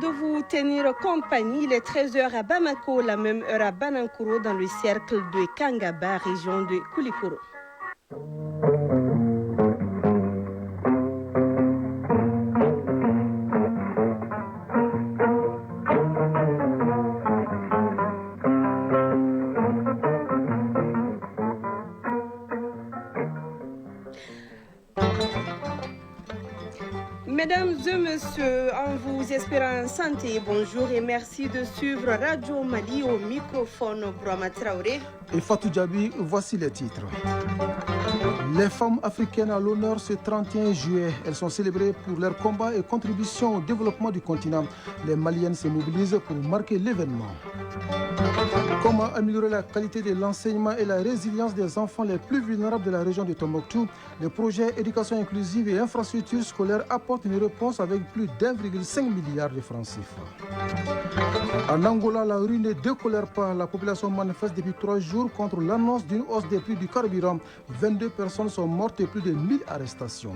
de vous tenir compagnie. Il est 13h à Bamako, la même heure à Banankuro, dans le cercle de Kangaba, région de Koulikoro. Mesdames et messieurs, en vous espérant en santé, bonjour et merci de suivre Radio Mali au microphone Brahma Traoré. Et Fatou Djabi, voici les titres. Les femmes africaines à l'honneur ce 31 juillet. Elles sont célébrées pour leur combat et contribution au développement du continent. Les Maliennes se mobilisent pour marquer l'événement. Comment améliorer la qualité de l'enseignement et la résilience des enfants les plus vulnérables de la région de Tombouctou? Le projet éducation inclusive et infrastructures scolaires apporte une réponse avec plus d'1,5 milliard de francs CFA. En Angola, la rue ne décolère pas. La population manifeste depuis 3 jours contre l'annonce d'une hausse des prix du carburant. 22 personnes sont mortes et plus de 1000 arrestations.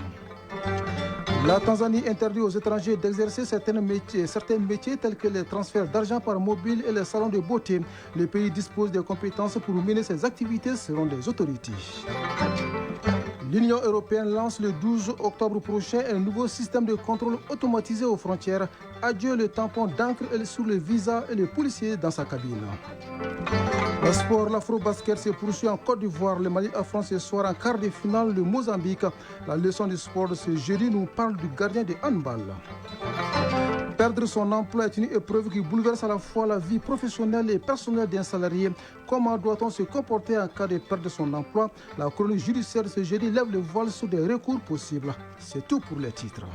La Tanzanie interdit aux étrangers d'exercer certains métiers tels que les transferts d'argent par mobile et les salons de beauté. Le pays dispose des compétences pour mener ses activités selon les autorités. L'Union européenne lance le 12 octobre prochain un nouveau système de contrôle automatisé aux frontières. Adieu le tampon d'encre sur le visa et les policiers dans sa cabine. Le sport, l'afro-basket se poursuit en Côte d'Ivoire. Le Mali affronte ce soir en quart de finale le Mozambique. La leçon du sport de ce jeudi nous parle du gardien de handball. Perdre son emploi est une épreuve qui bouleverse à la fois la vie professionnelle et personnelle d'un salarié. Comment doit-on se comporter en cas de perte de son emploi? La chronique judiciaire de ce jeudi lève le voile sur des recours possibles. C'est tout pour les titres.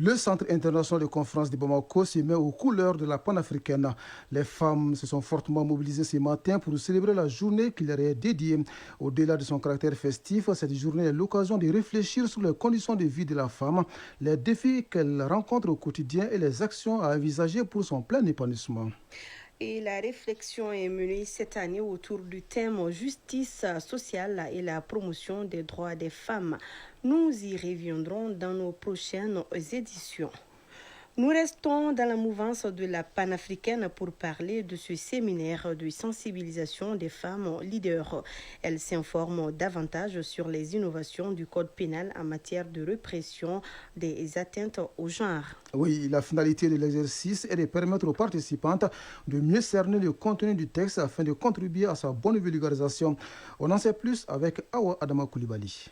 Le Centre international de conférence de Bamako se met aux couleurs de la panafricaine. Les femmes se sont fortement mobilisées ce matin pour célébrer la journée qui leur est dédiée. Au-delà de son caractère festif, cette journée est l'occasion de réfléchir sur les conditions de vie de la femme, les défis qu'elle rencontre au quotidien et les actions à envisager pour son plein épanouissement. Et la réflexion est menée cette année autour du thème justice sociale et la promotion des droits des femmes. Nous y reviendrons dans nos prochaines éditions. Nous restons dans la mouvance de la panafricaine pour parler de ce séminaire de sensibilisation des femmes leaders. Elles s'informent davantage sur les innovations du code pénal en matière de répression des atteintes au genre. Oui, la finalité de l'exercice est de permettre aux participantes de mieux cerner le contenu du texte afin de contribuer à sa bonne vulgarisation. On en sait plus avec Awa Adama Koulibaly.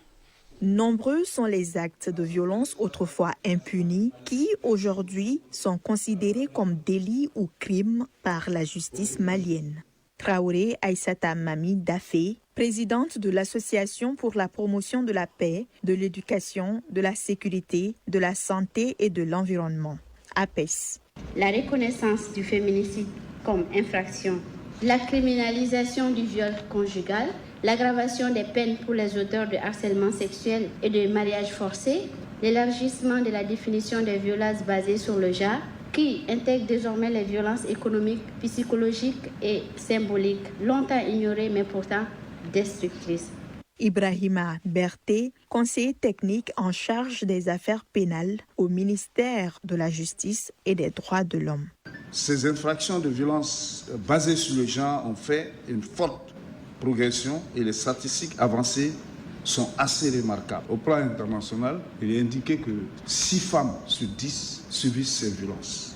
Nombreux sont les actes de violence autrefois impunis qui, aujourd'hui, sont considérés comme délits ou crimes par la justice malienne. Traoré Aïssata Mami Dafé, présidente de l'Association pour la promotion de la paix, de l'éducation, de la sécurité, de la santé et de l'environnement, APES. La reconnaissance du féminicide comme infraction, la criminalisation du viol conjugal, l'aggravation des peines pour les auteurs de harcèlement sexuel et de mariage forcé, l'élargissement de la définition des violences basées sur le genre, qui intègre désormais les violences économiques, psychologiques et symboliques, longtemps ignorées mais pourtant destructrices. Ibrahima Berté, conseiller technique en charge des affaires pénales au ministère de la Justice et des Droits de l'Homme. Ces infractions de violence basées sur le genre ont fait une forte progression et les statistiques avancées sont assez remarquables. Au plan international, il est indiqué que 6 femmes sur 10 subissent ces violences.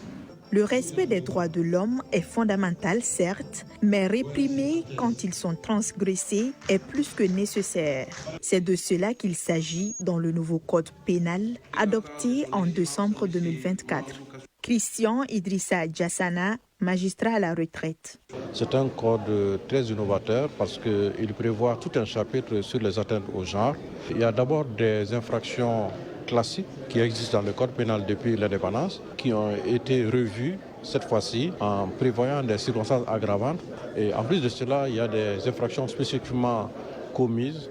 Le respect des droits de l'homme est fondamental, certes, mais réprimer quand ils sont transgressés est plus que nécessaire. C'est de cela qu'il s'agit dans le nouveau code pénal adopté en décembre 2024. Christian Idrissa Djassana, magistrat à la retraite. C'est un code très innovateur parce qu'il prévoit tout un chapitre sur les atteintes au genre. Il y a d'abord des infractions classiques qui existent dans le code pénal depuis l'indépendance, qui ont été revues cette fois-ci en prévoyant des circonstances aggravantes. Et en plus de cela, il y a des infractions spécifiquement commises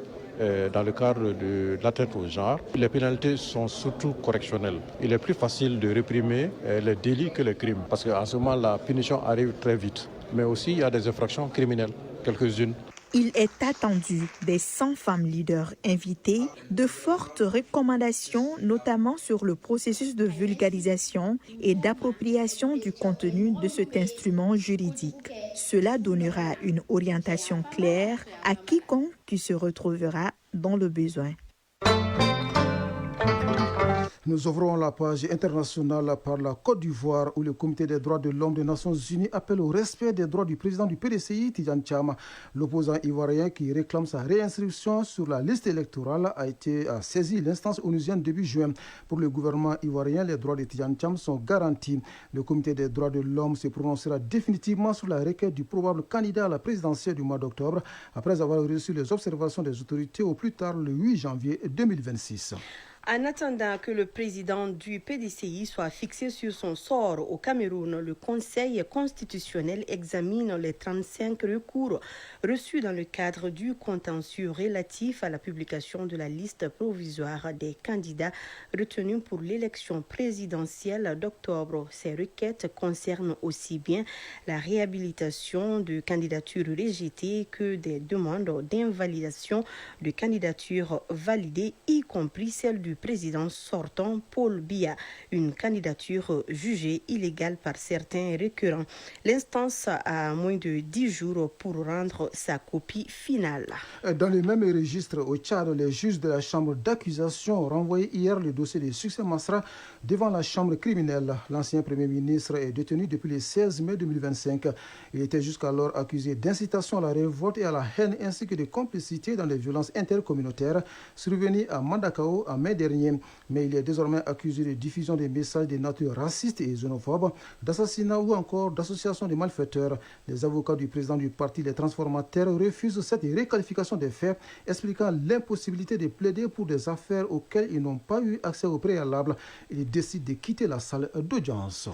dans le cadre de l'atteinte au genre. Les pénalités sont surtout correctionnelles. Il est plus facile de réprimer les délits que les crimes, parce qu'en ce moment, la punition arrive très vite. Mais aussi, il y a des infractions criminelles, quelques-unes. Il est attendu des 100 femmes leaders invitées de fortes recommandations, notamment sur le processus de vulgarisation et d'appropriation du contenu de cet instrument juridique. Cela donnera une orientation claire à quiconque qui se retrouvera dans le besoin. Nous ouvrons la page internationale par la Côte d'Ivoire où le Comité des droits de l'homme des Nations Unies appelle au respect des droits du président du PDCI, Tidjane Thiam. L'opposant ivoirien qui réclame sa réinscription sur la liste électorale a saisi l'instance onusienne début juin. Pour le gouvernement ivoirien, les droits de Tidjane Thiam sont garantis. Le Comité des droits de l'homme se prononcera définitivement sur la requête du probable candidat à la présidentielle du mois d'octobre après avoir reçu les observations des autorités au plus tard le 8 janvier 2026. En attendant que le président du PDCI soit fixé sur son sort au Cameroun, le Conseil constitutionnel examine les 35 recours reçus dans le cadre du contentieux relatif à la publication de la liste provisoire des candidats retenus pour l'élection présidentielle d'octobre. Ces requêtes concernent aussi bien la réhabilitation de candidatures rejetées que des demandes d'invalidation de candidatures validées, y compris celle du président sortant Paul Biya, une candidature jugée illégale par certains requérants. L'instance a moins de 10 jours pour rendre sa copie finale. Dans le même registre, au Tchad, les juges de la chambre d'accusation ont renvoyé hier le dossier de Succès Masra devant la chambre criminelle. L'ancien premier ministre est détenu depuis le 16 mai 2025. Il était jusqu'alors accusé d'incitation à la révolte et à la haine ainsi que de complicité dans les violences intercommunautaires survenues à Mandakao en mai dernier. Mais il est désormais accusé de diffusion des messages de nature raciste et xénophobe, d'assassinat ou encore d'association de malfaiteurs. Les avocats du président du parti Les Transformateurs refusent cette requalification des faits, expliquant l'impossibilité de plaider pour des affaires auxquelles ils n'ont pas eu accès au préalable. Ils décident de quitter la salle d'audience.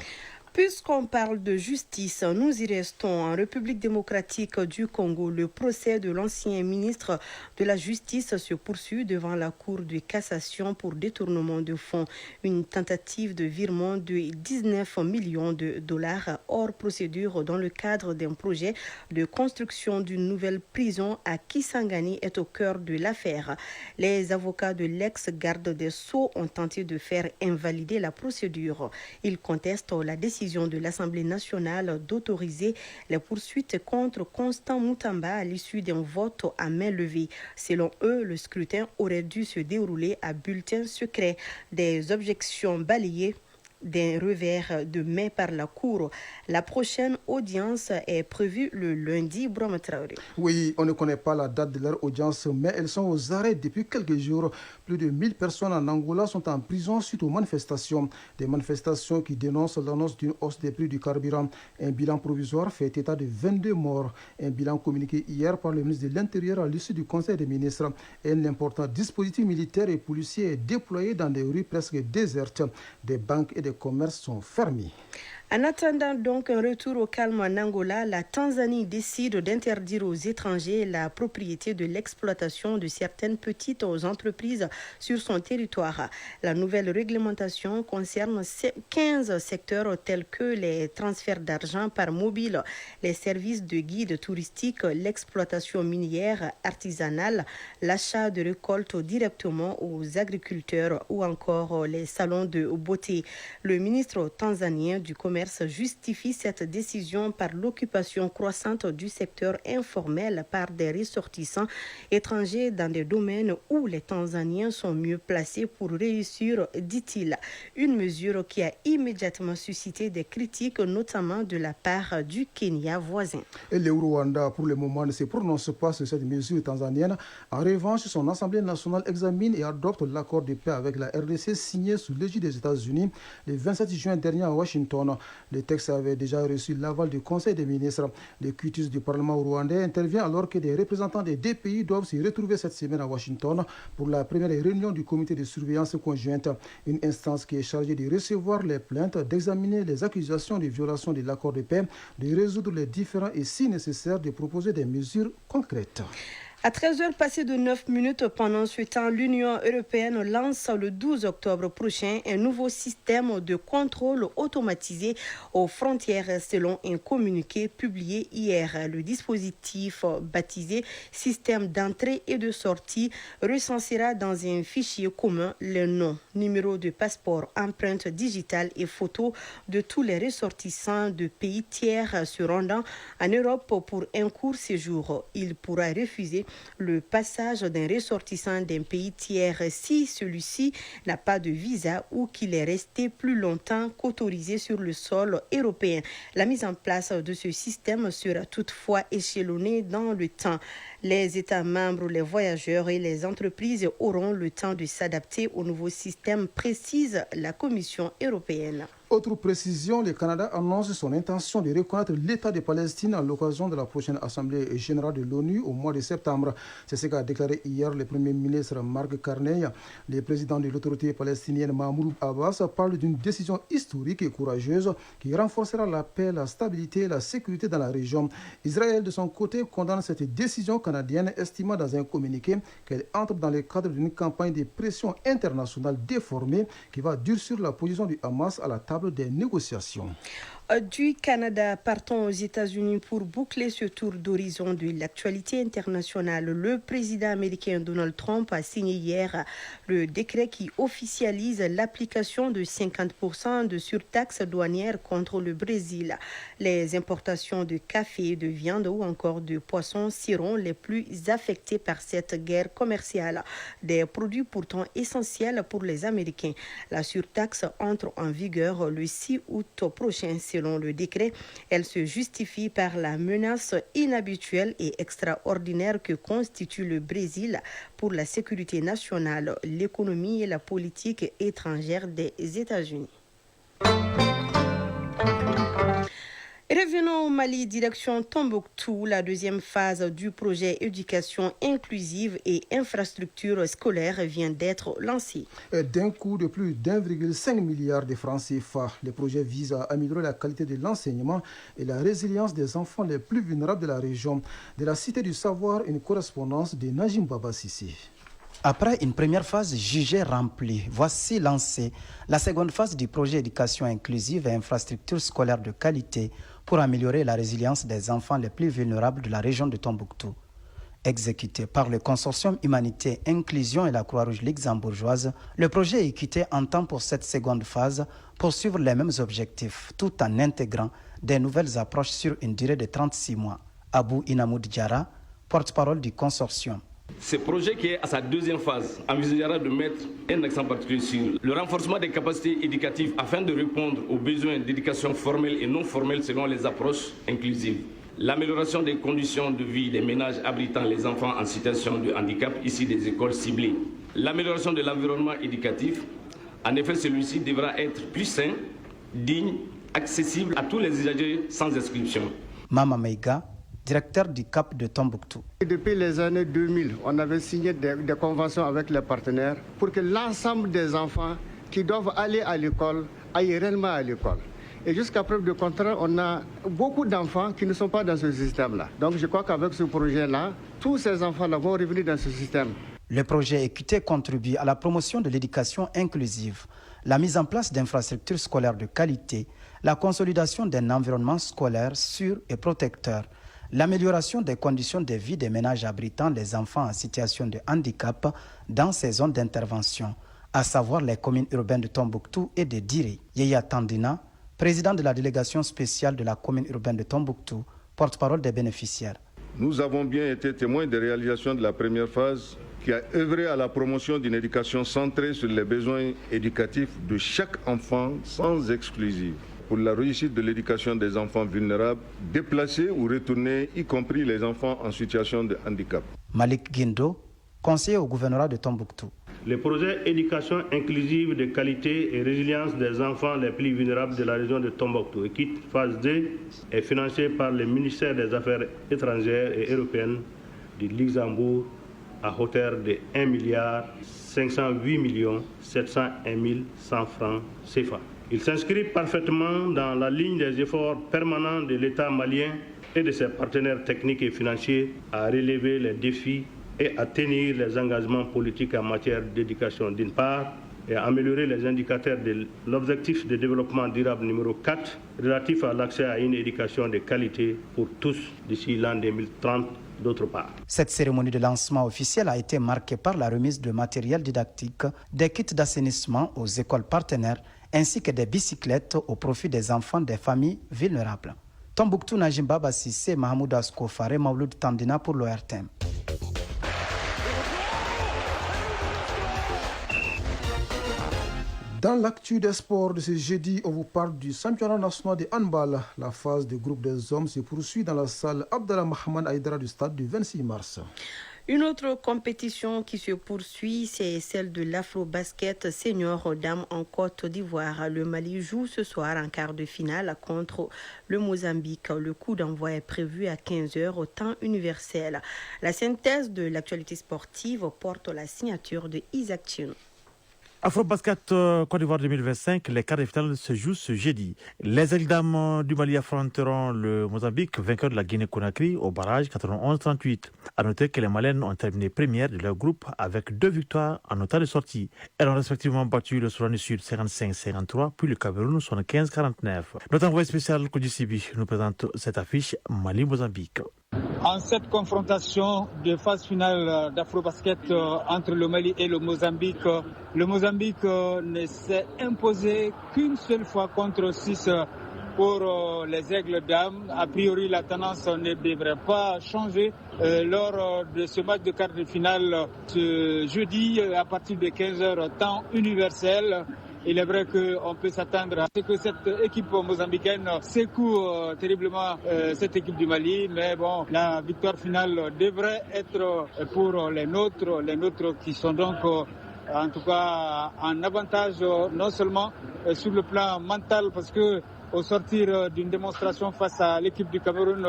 Puisqu'on parle de justice, nous y restons. En République démocratique du Congo, le procès de l'ancien ministre de la Justice se poursuit devant la Cour de cassation pour détournement de fonds. Une tentative de virement de 19 millions de dollars hors procédure dans le cadre d'un projet de construction d'une nouvelle prison à Kisangani est au cœur de l'affaire. Les avocats de l'ex-garde des Sceaux ont tenté de faire invalider la procédure. Ils contestent la décision de l'Assemblée nationale d'autoriser les poursuites contre Constant Moutamba à l'issue d'un vote à main levée. Selon eux, le scrutin aurait dû se dérouler à bulletin secret. Des objections balayées d'un revers de main par la Cour. La prochaine audience est prévue le lundi. Brahma Traoré. Oui, on ne connaît pas la date de leur audience, mais elles sont aux arrêts depuis quelques jours. Plus de 1000 personnes en Angola sont en prison suite aux manifestations. Des manifestations qui dénoncent l'annonce d'une hausse des prix du carburant. Un bilan provisoire fait état de 22 morts. Un bilan communiqué hier par le ministre de l'Intérieur à l'issue du Conseil des ministres. Un important dispositif militaire et policier est déployé dans des rues presque désertes. Des banques et des commerces sont fermés. En attendant donc un retour au calme en Angola, la Tanzanie décide d'interdire aux étrangers la propriété de l'exploitation de certaines petites entreprises sur son territoire. La nouvelle réglementation concerne 15 secteurs tels que les transferts d'argent par mobile, les services de guide touristique, l'exploitation minière artisanale, l'achat de récoltes directement aux agriculteurs ou encore les salons de beauté. Le ministre tanzanien du commerce justifie cette décision par l'occupation croissante du secteur informel par des ressortissants étrangers dans des domaines où les Tanzaniens sont mieux placés pour réussir, dit-il. Une mesure qui a immédiatement suscité des critiques, notamment de la part du Kenya voisin. Et le Rwanda, pour le moment, ne se prononce pas sur cette mesure tanzanienne. En revanche, son Assemblée nationale examine et adopte l'accord de paix avec la RDC signé sous l'égide des États-Unis le 27 juin dernier à Washington. Le texte avait déjà reçu l'aval du Conseil des ministres. Le quitus du Parlement rwandais intervient alors que des représentants des deux pays doivent se retrouver cette semaine à Washington pour la première réunion du comité de surveillance conjointe, une instance qui est chargée de recevoir les plaintes, d'examiner les accusations de violation de l'accord de paix, de résoudre les différends et, si nécessaire, de proposer des mesures concrètes. À 13h passées de 9 minutes, pendant ce temps, l'Union européenne lance le 12 octobre prochain un nouveau système de contrôle automatisé aux frontières selon un communiqué publié hier. Le dispositif baptisé Système d'entrée et de sortie recensera dans un fichier commun les noms, numéros de passeport, empreintes digitales et photos de tous les ressortissants de pays tiers se rendant en Europe pour un court séjour. Il pourra refuser le passage d'un ressortissant d'un pays tiers si celui-ci n'a pas de visa ou qu'il est resté plus longtemps qu'autorisé sur le sol européen. La mise en place de ce système sera toutefois échelonnée dans le temps. Les États membres, les voyageurs et les entreprises auront le temps de s'adapter au nouveau système, précise la Commission européenne. Autre précision, le Canada annonce son intention de reconnaître l'État de Palestine à l'occasion de la prochaine Assemblée générale de l'ONU au mois de septembre. C'est ce qu'a déclaré hier le Premier ministre Marc Carney. Le président de l'autorité palestinienne Mahmoud Abbas parle d'une décision historique et courageuse qui renforcera la paix, la stabilité et la sécurité dans la région. Israël, de son côté, condamne cette décision canadienne, estimant dans un communiqué qu'elle entre dans le cadre d'une campagne de pression internationale déformée qui va durcir la position du Hamas à la table des négociations. Du Canada, partons aux États-Unis pour boucler ce tour d'horizon de l'actualité internationale. Le président américain Donald Trump a signé hier le décret qui officialise l'application de 50% de surtaxe douanière contre le Brésil. Les importations de café, de viande ou encore de poissons seront les plus affectées par cette guerre commerciale. Des produits pourtant essentiels pour les Américains. La surtaxe entre en vigueur le 6 août prochain. Selon le décret, elle se justifie par la menace inhabituelle et extraordinaire que constitue le Brésil pour la sécurité nationale, l'économie et la politique étrangère des États-Unis. Revenons au Mali, direction Tombouctou. La deuxième phase du projet éducation inclusive et infrastructure scolaire vient d'être lancée. D'un coût de plus d'1,5 milliard de francs CFA, le projet vise à améliorer la qualité de l'enseignement et la résilience des enfants les plus vulnérables de la région. De la Cité du Savoir, une correspondance de Najim Baba Sissi. Après une première phase jugée remplie, voici lancée la seconde phase du projet éducation inclusive et infrastructure scolaire de qualité pour améliorer la résilience des enfants les plus vulnérables de la région de Tombouctou. Exécuté par le consortium Humanité, Inclusion et la Croix-Rouge luxembourgeoise, le projet Équité entend pour cette seconde phase poursuivre les mêmes objectifs tout en intégrant des nouvelles approches sur une durée de 36 mois. Abou Inamoud Diara, porte-parole du consortium. Ce projet qui est à sa deuxième phase envisagera de mettre un accent particulier sur le renforcement des capacités éducatives afin de répondre aux besoins d'éducation formelle et non formelle selon les approches inclusives. L'amélioration des conditions de vie des ménages abritant les enfants en situation de handicap issus des écoles ciblées. L'amélioration de l'environnement éducatif. En effet, celui-ci devra être plus sain, digne, accessible à tous les usagers sans inscription. Mama Meiga, directeur du CAP de Tombouctou. Depuis les années 2000, on avait signé des conventions avec les partenaires pour que l'ensemble des enfants qui doivent aller à l'école aillent réellement à l'école. Et jusqu'à preuve de contraire, on a beaucoup d'enfants qui ne sont pas dans ce système-là. Donc je crois qu'avec ce projet-là, tous ces enfants-là vont revenir dans ce système. Le projet Équité contribue à la promotion de l'éducation inclusive, la mise en place d'infrastructures scolaires de qualité, la consolidation d'un environnement scolaire sûr et protecteur, l'amélioration des conditions de vie des ménages abritant les enfants en situation de handicap dans ces zones d'intervention, à savoir les communes urbaines de Tombouctou et de Diri. Yaya Tandina, président de la délégation spéciale de la commune urbaine de Tombouctou, porte-parole des bénéficiaires. Nous avons bien été témoins des réalisations de la première phase qui a œuvré à la promotion d'une éducation centrée sur les besoins éducatifs de chaque enfant sans exclusive, pour la réussite de l'éducation des enfants vulnérables, déplacés ou retournés, y compris les enfants en situation de handicap. Malik Guindo, conseiller au gouvernorat de Tombouctou. Le projet éducation inclusive de qualité et résilience des enfants les plus vulnérables de la région de Tombouctou, Équité phase 2, est financé par le ministère des Affaires étrangères et européennes du Luxembourg à hauteur de 1 508 701 100 francs CFA. Il s'inscrit parfaitement dans la ligne des efforts permanents de l'État malien et de ses partenaires techniques et financiers à relever les défis et à tenir les engagements politiques en matière d'éducation d'une part, et à améliorer les indicateurs de l'objectif de développement durable numéro 4 relatif à l'accès à une éducation de qualité pour tous d'ici l'an 2030 d'autre part. Cette cérémonie de lancement officiel a été marquée par la remise de matériel didactique, des kits d'assainissement aux écoles partenaires ainsi que des bicyclettes au profit des enfants des familles vulnérables. Tombouctou, Najim Baba Sissé, Mahmoud Asko Faré, Mauloud Tandina pour l'ORTM. Dans l'actu des sports de ce jeudi, on vous parle du championnat national de handball. La phase de groupe des hommes se poursuit dans la salle Abdallah Mohamed Aïdara du stade du 26 mars. Une autre compétition qui se poursuit, c'est celle de l'Afro-Basket senior dames en Côte d'Ivoire. Le Mali joue ce soir en quart de finale contre le Mozambique. Le coup d'envoi est prévu à 15h au temps universel. La synthèse de l'actualité sportive porte la signature de Isaac Tchino. Afro-Basket Côte d'Ivoire 2025, les quarts de finale se jouent ce jeudi. Les Aigles dames du Mali affronteront le Mozambique, vainqueur de la Guinée-Conakry, au barrage 91-38. À noter que les Maliennes ont terminé premières de leur groupe avec 2 victoires en temps de sortie. Elles ont respectivement battu le Soudan du Sud 55-53, puis le Cameroun 75-49. Notre envoyé spécial Kodjisibi nous présente cette affiche Mali-Mozambique. En cette confrontation de phase finale d'Afro-Basket entre le Mali et le Mozambique ne s'est imposé qu'une seule fois contre 6 pour les Aigles dames. A priori, la tendance ne devrait pas changer lors de ce match de quart de finale ce jeudi à partir de 15h temps universel. Il est vrai qu'on peut s'attendre à ce que cette équipe mozambicaine secoue terriblement cette équipe du Mali. Mais bon, la victoire finale devrait être pour les nôtres qui sont donc en tout cas en avantage non seulement sur le plan mental parce que au sortir d'une démonstration face à l'équipe du Cameroun,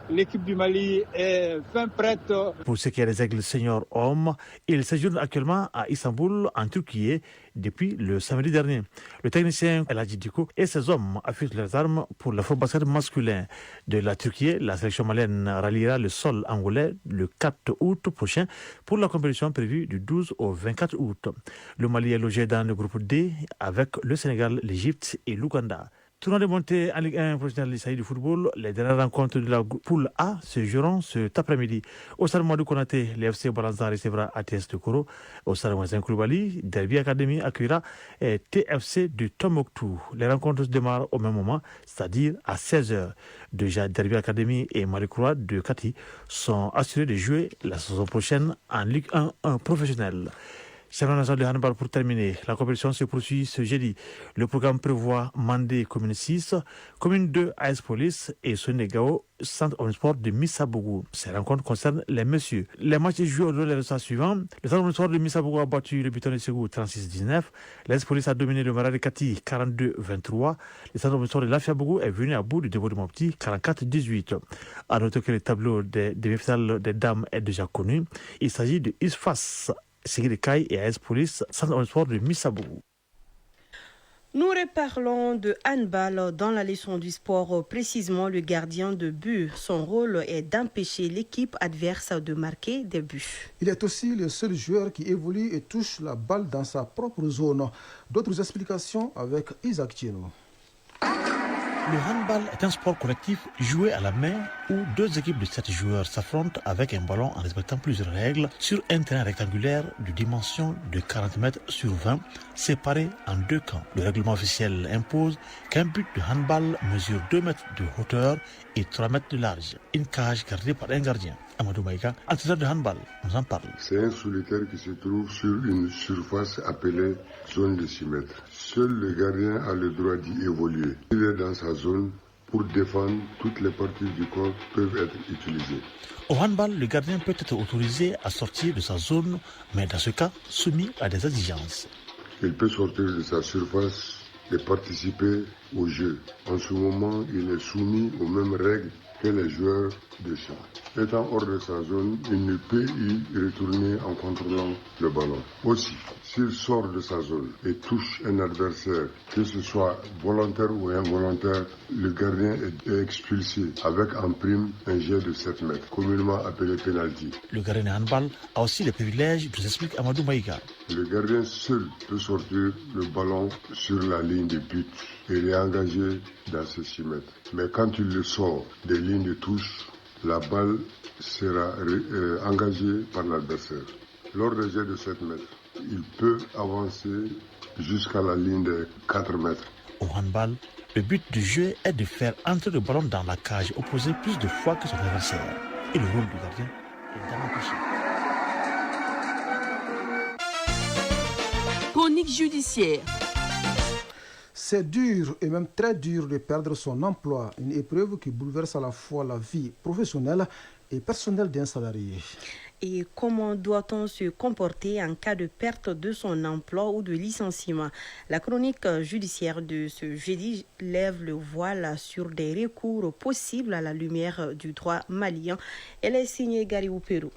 l'équipe du Mali est fin prête. Pour ce qui est des Aigles seniors hommes, ils séjournent actuellement à Istanbul, en Turquie, depuis le samedi dernier. Le technicien El Hadji Diko et ses hommes affûtent leurs armes pour l'Afro-Basket masculin. De la Turquie, la sélection malienne ralliera le sol angolais le 4 août prochain pour la compétition prévue du 12 au 24 août. Le Mali est logé dans le groupe D avec le Sénégal, l'Égypte et l'Ouganda. Tournoi de montée en Ligue 1 professionnel d'Issaï du football, les dernières rencontres de la poule A se joueront cet après-midi. Au stade Madou Konaté, le FC Balanza recevra ATS de Koro. Au stade Moisin Koulibaly, Derby Academy accueillera TFC de Tombouctou. Les rencontres démarrent au même moment, c'est-à-dire à 16h. Déjà, Derby Academy et Marie-Croix de Kati sont assurés de jouer la saison prochaine en Ligue 1 professionnelle. Championnat national de handball pour terminer. La compétition se poursuit ce jeudi. Le programme prévoit Mandé Commune 6, Commune 2 AS Police et Sonegao, Centre Omnisport de Missabougou. Ces rencontres concernent les messieurs. Les matchs sont joués au les résultats suivants. Le Centre Omnisport de Missabougou a battu le Buton de Ségou 36-19. L'AS Police a dominé le Maradi Kati 42-23. Le Centre Omnisport de Lafiabougou est venu à bout du dépôt de Mopti 44-18. À noter que le tableau des demi-finales des dames est déjà connu. Il s'agit de Isfas, Ségué et AS Police, Centre Omnisport de Missabougou. Nous reparlons de handball dans la leçon du sport, précisément le gardien de but. Son rôle est d'empêcher l'équipe adverse de marquer des buts. Il est aussi le seul joueur qui évolue et touche la balle dans sa propre zone. D'autres explications avec Isaac Tchino. Le handball est un sport collectif joué à la main où 2 équipes de 7 joueurs s'affrontent avec un ballon en respectant plusieurs règles sur un terrain rectangulaire de dimension de 40 mètres sur 20, séparé en 2 camps. Le règlement officiel impose qu'un but de handball mesure 2 mètres de hauteur et 3 mètres de large. Une cage gardée par un gardien. Amadou Maïka, entraîneur de handball, nous en parle. C'est un solitaire qui se trouve sur une surface appelée zone de 6 mètres. Seul le gardien a le droit d'y évoluer. Il est dans sa zone pour défendre, toutes les parties du corps peuvent être utilisées. Au handball, le gardien peut être autorisé à sortir de sa zone, mais dans ce cas, soumis à des exigences. Il peut sortir de sa surface et participer au jeu. En ce moment, il est soumis aux mêmes règles que les joueurs de champ. étant hors de sa zone, il ne peut y retourner en contrôlant le ballon. Aussi, s'il sort de sa zone et touche un adversaire, que ce soit volontaire ou involontaire, le gardien est expulsé avec en prime un jet de 7 mètres, communément appelé penalty. Le gardien de handball a aussi le privilège, nous explique Amadou Maïga. Le gardien seul peut sortir le ballon sur la ligne de but et réengager dans ces 6 mètres. Mais quand il le sort des lignes de touche, la balle sera engagée par l'adversaire. Lors des jets de 7 mètres, il peut avancer jusqu'à la ligne de 4 mètres. Au handball, le but du jeu est de faire entrer le ballon dans la cage opposée plus de fois que son adversaire. Et le rôle du gardien est d'en empêcher. Chronique judiciaire. C'est dur et même très dur de perdre son emploi, une épreuve qui bouleverse à la fois la vie professionnelle et personnelle d'un salarié. Et comment doit-on se comporter en cas de perte de son emploi ou de licenciement? La chronique judiciaire de ce jeudi lève le voile sur des recours possibles à la lumière du droit malien. Elle est signée Gary Oupérou.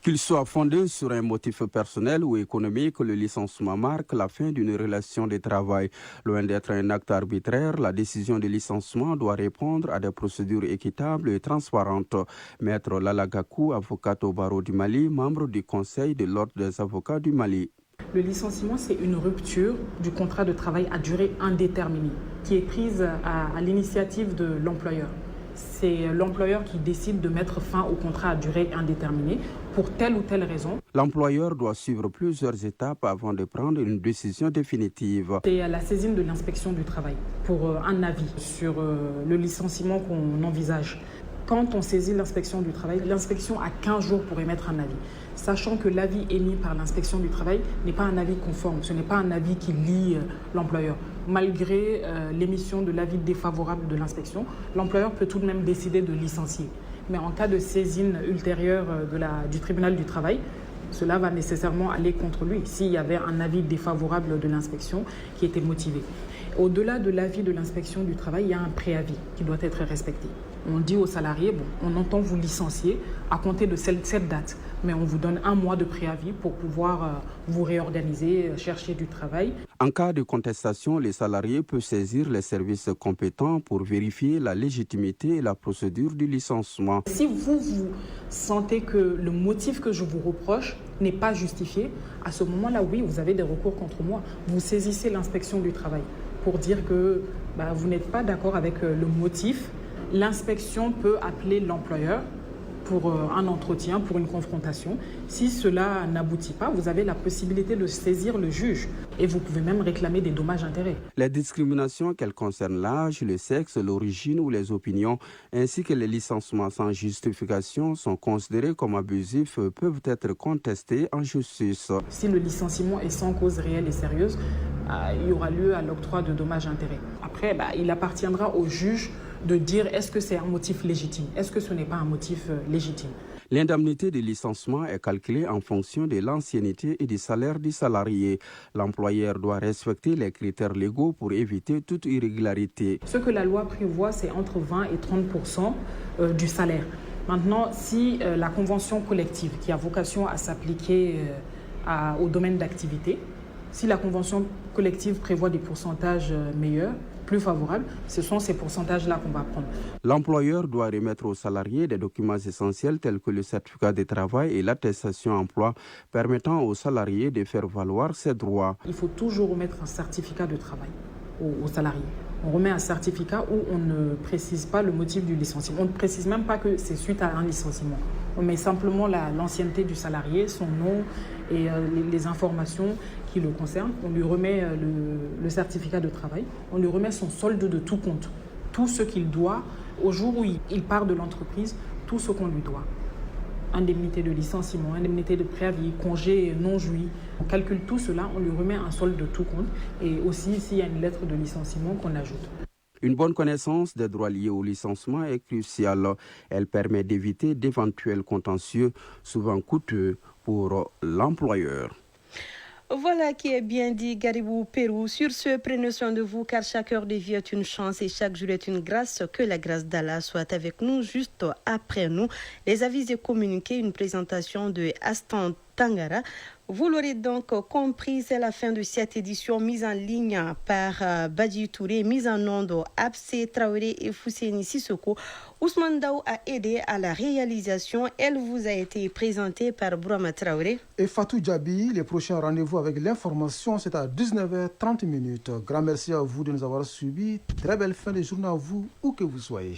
Qu'il soit fondé sur un motif personnel ou économique, le licenciement marque la fin d'une relation de travail. Loin d'être un acte arbitraire, la décision de licenciement doit répondre à des procédures équitables et transparentes. Maître Lala Gakou, avocate au barreau du Mali, membre du Conseil de l'Ordre des avocats du Mali. Le licenciement, c'est une rupture du contrat de travail à durée indéterminée qui est prise à l'initiative de l'employeur. C'est l'employeur qui décide de mettre fin au contrat à durée indéterminée pour telle ou telle raison. L'employeur doit suivre plusieurs étapes avant de prendre une décision définitive. C'est la saisine de l'inspection du travail pour un avis sur le licenciement qu'on envisage. Quand on saisit l'inspection du travail, l'inspection a 15 jours pour émettre un avis, sachant que l'avis émis par l'inspection du travail n'est pas un avis conforme, ce n'est pas un avis qui lie l'employeur. Malgré l'émission de l'avis défavorable de l'inspection, l'employeur peut tout de même décider de licencier. Mais en cas de saisine ultérieure du tribunal du travail, cela va nécessairement aller contre lui s'il y avait un avis défavorable de l'inspection qui était motivé. Au-delà de l'avis de l'inspection du travail, il y a un préavis qui doit être respecté. On dit aux salariés, on entend vous licencier à compter de cette date, mais on vous donne 1 mois de préavis pour pouvoir vous réorganiser, chercher du travail. En cas de contestation, les salariés peuvent saisir les services compétents pour vérifier la légitimité et la procédure du licenciement. Si vous sentez que le motif que je vous reproche n'est pas justifié, à ce moment-là, oui, vous avez des recours contre moi. Vous saisissez l'inspection du travail pour dire que vous n'êtes pas d'accord avec le motif. L'inspection peut appeler l'employeur pour un entretien, pour une confrontation. Si cela n'aboutit pas, vous avez la possibilité de saisir le juge et vous pouvez même réclamer des dommages-intérêts. Les discriminations, qu'elles concernent l'âge, le sexe, l'origine ou les opinions, ainsi que les licenciements sans justification sont considérés comme abusifs, peuvent être contestés en justice. Si le licenciement est sans cause réelle et sérieuse, il y aura lieu à l'octroi de dommages-intérêts. Après, il appartiendra au juge de dire est-ce que c'est un motif légitime, est-ce que ce n'est pas un motif légitime. L'indemnité de licenciement est calculée en fonction de l'ancienneté et du salaire du salarié. L'employeur doit respecter les critères légaux pour éviter toute irrégularité. Ce que la loi prévoit, c'est entre 20 et 30% du salaire. Maintenant, si la convention collective qui a vocation à s'appliquer au domaine d'activité, si la convention collective prévoit des pourcentages meilleurs, plus favorables, ce sont ces pourcentages-là qu'on va prendre. L'employeur doit remettre aux salariés des documents essentiels tels que le certificat de travail et l'attestation emploi permettant aux salariés de faire valoir ses droits. Il faut toujours remettre un certificat de travail aux salariés. On remet un certificat où on ne précise pas le motif du licenciement. On ne précise même pas que c'est suite à un licenciement. On met simplement l'ancienneté du salarié, son nom et les informations qui le concernent. On lui remet le certificat de travail. On lui remet son solde de tout compte. Tout ce qu'il doit au jour où il part de l'entreprise, tout ce qu'on lui doit. Indemnité de licenciement, indemnité de préavis, congé non joui. On calcule tout cela, on lui remet un solde de tout compte et aussi s'il y a une lettre de licenciement qu'on ajoute. Une bonne connaissance des droits liés au licenciement est cruciale. Elle permet d'éviter d'éventuels contentieux, souvent coûteux pour l'employeur. Voilà qui est bien dit, Garibou Pérou. Sur ce, prenez soin de vous car chaque heure de vie est une chance et chaque jour est une grâce. Que la grâce d'Allah soit avec nous juste après nous. Les avis et communiqués, une présentation de Astan Tangara. Vous l'aurez donc compris, c'est la fin de cette édition mise en ligne par Badji Touré, mise en onde Abse Traoré et Fousséni Sissoko. Ousmane Daou a aidé à la réalisation. Elle vous a été présentée par Bourama Traoré et Fatou Djabi. Les prochains rendez-vous avec l'information, c'est à 19h30. Grand merci à vous de nous avoir suivis. Très belle fin de journée à vous, où que vous soyez.